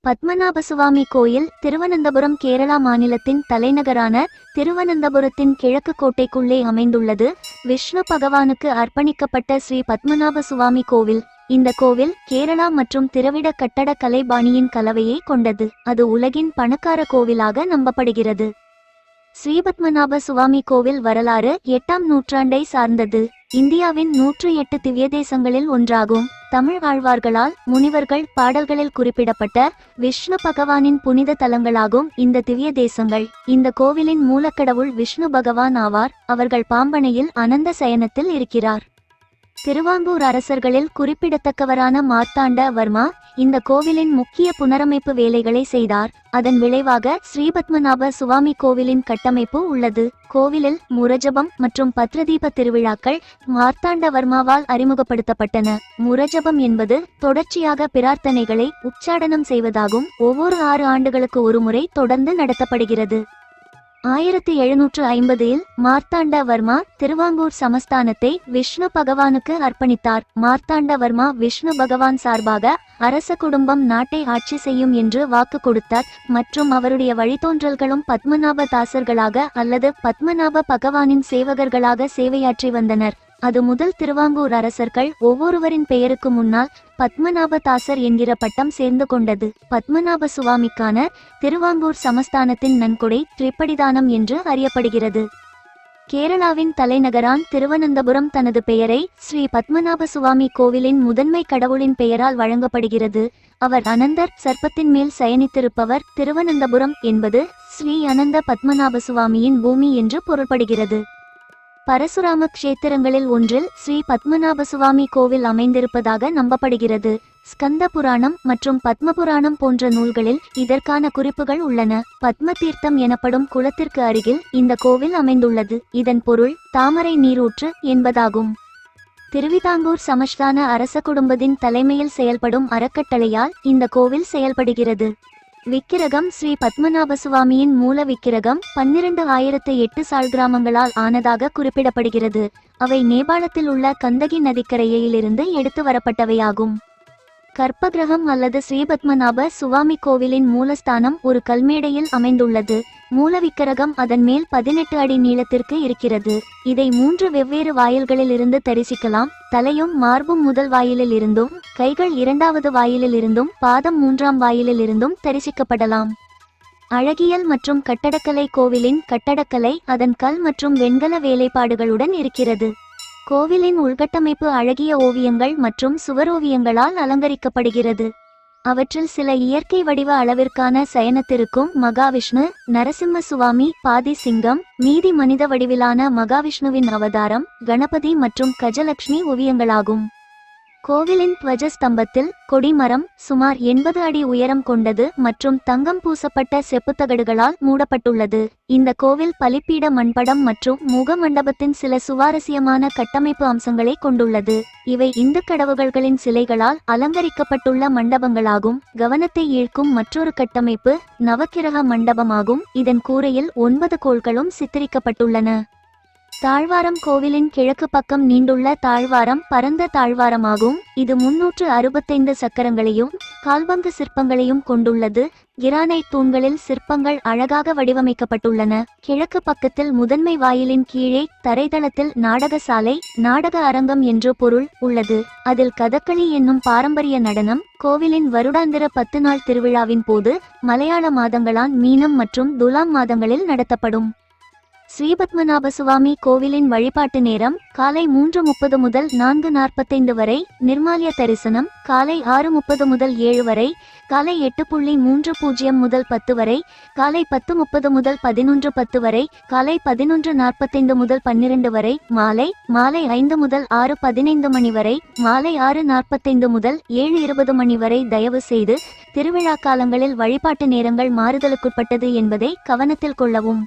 பத்மநாபசுவாமி கோயில் திருவனந்தபுரம் கேரளா மாநிலத்தின் தலைநகரான திருவனந்தபுரத்தின் கிழக்கு கோட்டைக்குள்ளே அமைந்துள்ளது. விஷ்ணு பகவானுக்கு அர்ப்பணிக்கப்பட்ட ஸ்ரீ பத்மநாபசுவாமி கோவில். இந்த கோவில் கேரளா மற்றும் திராவிட கட்டட கலைபாணியின் கலவையை கொண்டது. அது உலகின் பணக்கார கோவிலாக நம்பப்படுகிறது. ஸ்ரீபத்மநாப சுவாமி கோவில் வரலாறு 8ஆம் நூற்றாண்டை சார்ந்தது. இந்தியாவின் 108 திவ்ய தேசங்களில் ஒன்றாகும். தமிழ் ஆழ்வார்களால் முனிவர்கள் பாடல்களில் குறிப்பிடப்பட்ட விஷ்ணு பகவானின் புனித தலங்களாகும் இந்த திவ்ய தேசங்கள். இந்த கோவிலின் மூலக்கடவுள் விஷ்ணு பகவான் ஆவார். அவர்கள் பாம்பனையில் அனந்த சயனத்தில் இருக்கிறார். திருவாங்கூர் அரசர்களில் குறிப்பிடத்தக்கவரான மார்த்தாண்ட வர்மா இந்த கோவிலின் முக்கிய புனரமைப்பு வேலைகளை செய்தார். அதன் விளைவாக ஸ்ரீபத்மநாப சுவாமி கோவிலின் கட்டமைப்பு உள்ளது. கோவிலில் முரஜபம் மற்றும் பத்ரதீப திருவிழாக்கள் மார்த்தாண்ட வர்மாவால் அறிமுகப்படுத்தப்பட்டன. முரஜபம் என்பது தொடர்ச்சியாக பிரார்த்தனைகளை உச்சாடனம் செய்வதாகும். ஒவ்வொரு 6 ஆண்டுகளுக்கு ஒருமுறை தொடர்ந்து நடத்தப்படுகிறது. 1750இல் மார்த்தாண்ட வர்மா திருவாங்கூர் சமஸ்தானத்தை விஷ்ணு பகவானுக்கு அர்ப்பணித்தார். மார்த்தாண்ட வர்மா விஷ்ணு பகவான் சார்பாக அரச குடும்பம் நாட்டை ஆட்சி செய்யும் என்று வாக்கு கொடுத்தார். மற்றும் அவருடைய வழித்தோன்றல்களும் பத்மநாப தாசர்களாக அல்லது பத்மநாப பகவானின் சேவகர்களாக சேவையாற்றி வந்தனர். அது முதல் திருவாங்கூர் அரசர்கள் ஒவ்வொருவரின் பெயருக்கு முன்னால் பத்மநாப தாசர் என்கிற பட்டம் சேர்ந்து கொண்டது. பத்மநாப சுவாமிக்கான திருவாங்கூர் சமஸ்தானத்தின் நன்கொடை திரிப்படிதானம் என்று அறியப்படுகிறது. கேரளாவின் தலைநகரான் திருவனந்தபுரம் தனது பெயரை ஸ்ரீ பத்மநாப சுவாமி கோவிலின் முதன்மை கடவுளின் பெயரால் வழங்கப்படுகிறது. அவர் அனந்தர் சர்ப்பத்தின் மேல் சயனித்திருப்பவர். திருவனந்தபுரம் என்பது ஸ்ரீ அனந்த பத்மநாப சுவாமியின் பூமி என்று பொருள்படுகிறது. பரசுராம க்ஷேத்திரங்களில் ஒன்றில் ஸ்ரீ பத்மநாபசுவாமி கோவில் அமைந்திருப்பதாக நம்பப்படுகிறது. ஸ்கந்த புராணம் மற்றும் பத்மபுராணம் போன்ற நூல்களில் இதற்கான குறிப்புகள் உள்ளன. பத்ம தீர்த்தம் எனப்படும் குளத்திற்கு அருகில் இந்த கோவில் அமைந்துள்ளது. இதன் பொருள் தாமரை நீரூற்று என்பதாகும். திருவிதாங்கூர் சமஸ்தான அரச குடும்பத்தின் தலைமையில் செயல்படும் அறக்கட்டளையால் இந்த கோவில் செயல்படுகிறது. விக்கிரகம் ஸ்ரீ பத்மநாபசுவாமியின் மூல விக்கிரகம் 12,008 சால்கிராமங்களால் ஆனதாக குறிப்பிடப்படுகிறது. அவை நேபாளத்தில் உள்ள கந்தகி நதிக்கரையிலிருந்து எடுத்து வரப்பட்டவையாகும். கற்பகிரகம் அல்லது ஸ்ரீபத்மநாப சுவாமி கோவிலின் மூலஸ்தானம் ஒரு கல்மேடையில் அமைந்துள்ளது. மூல விக்கிரகம் அதன் மேல் 18 அடி நீளத்திற்கு இருக்கிறது. இதை 3 வெவ்வேறு வாயில்களில் இருந்து தரிசிக்கலாம். தலையும் மார்பும் முதல் வாயிலில் இருந்தும், கைகள் 2வது வாயிலில் இருந்தும், பாதம் 3ஆம் வாயிலில் இருந்தும் தரிசிக்கப்படலாம். அழகியல் மற்றும் கட்டடக்கலை கோவிலின் கட்டடக்கலை அதன் கல் மற்றும் வெண்கல வேலைப்பாடுகளுடன் இருக்கிறது. கோவிலின் உள்கட்டமைப்பு அழகிய ஓவியங்கள் மற்றும் சுவரோவியங்களால் அலங்கரிக்கப்படுகிறது. அவற்றில் சில இயற்கை வடிவ அளவிற்கான சயனத்திற்கும் மகாவிஷ்ணு, நரசிம்ம சுவாமி, பாதி சிங்கம், மீதி மனித வடிவிலான மகாவிஷ்ணுவின் அவதாரம், கணபதி மற்றும் கஜலட்சுமி ஓவியங்களாகும். கோவிலின் துவஜஸ்தம்பத்தில் கொடிமரம் சுமார் 80 அடி உயரம் கொண்டது மற்றும் தங்கம் பூசப்பட்ட செப்புத்தகடுகளால் மூடப்பட்டுள்ளது. இந்த கோவில் பலிப்பீட மண்படம் மற்றும் முக மண்டபத்தின் சில சுவாரஸ்யமான கட்டமைப்பு அம்சங்களை கொண்டுள்ளது. இவை இந்து கடவுள்களின் சிலைகளால் அலங்கரிக்கப்பட்டுள்ள மண்டபங்களாகும். கவனத்தை ஈர்க்கும் மற்றொரு கட்டமைப்பு நவக்கிரக மண்டபமாகும். இதன் கூரையில் 9 கோள்களும் சித்தரிக்கப்பட்டுள்ளன. தாழ்வாரம் கோவிலின் கிழக்கு பக்கம் நீண்டுள்ள தாழ்வாரம் பரந்த தாழ்வாரமாகும். இது 365 சக்கரங்களையும் கால்பங்கு சிற்பங்களையும் கொண்டுள்ளது. கிரானைட் தூண்களில் சிற்பங்கள் அழகாக வடிவமைக்கப்பட்டுள்ளன. கிழக்கு பக்கத்தில் முதன்மை வாயிலின் கீழே தரைதளத்தில் நாடகசாலை, நாடக அரங்கம் என்று பொருள் உள்ளது. அதில் கதகளி என்னும் பாரம்பரிய நடனம் கோவிலின் வருடாந்திர 10 நாள் திருவிழாவின் போது மலையாள மாதங்களான மீனம் மற்றும் துலாம் மாதங்களில் நடத்தப்படும். ஸ்ரீபத்மநாபசுவாமி கோவிலின் வழிபாட்டு நேரம் காலை 3:30 முதல் 4:45 வரை, நிர்மால்ய தரிசனம் காலை 6:30 முதல் 7 வரை, காலை 8:30 முதல் 10 வரை, காலை 10:30 முதல் 11:10 வரை, காலை 11:45 முதல் 12 வரை, மாலை 5 முதல் 6:15 மணி வரை, மாலை 6:45 முதல் 7:20 மணி வரை. தயவு செய்து திருவிழா காலங்களில் வழிபாட்டு நேரங்கள் மாறுதலுக்குட்பட்டது என்பதை கவனத்தில் கொள்ளவும்.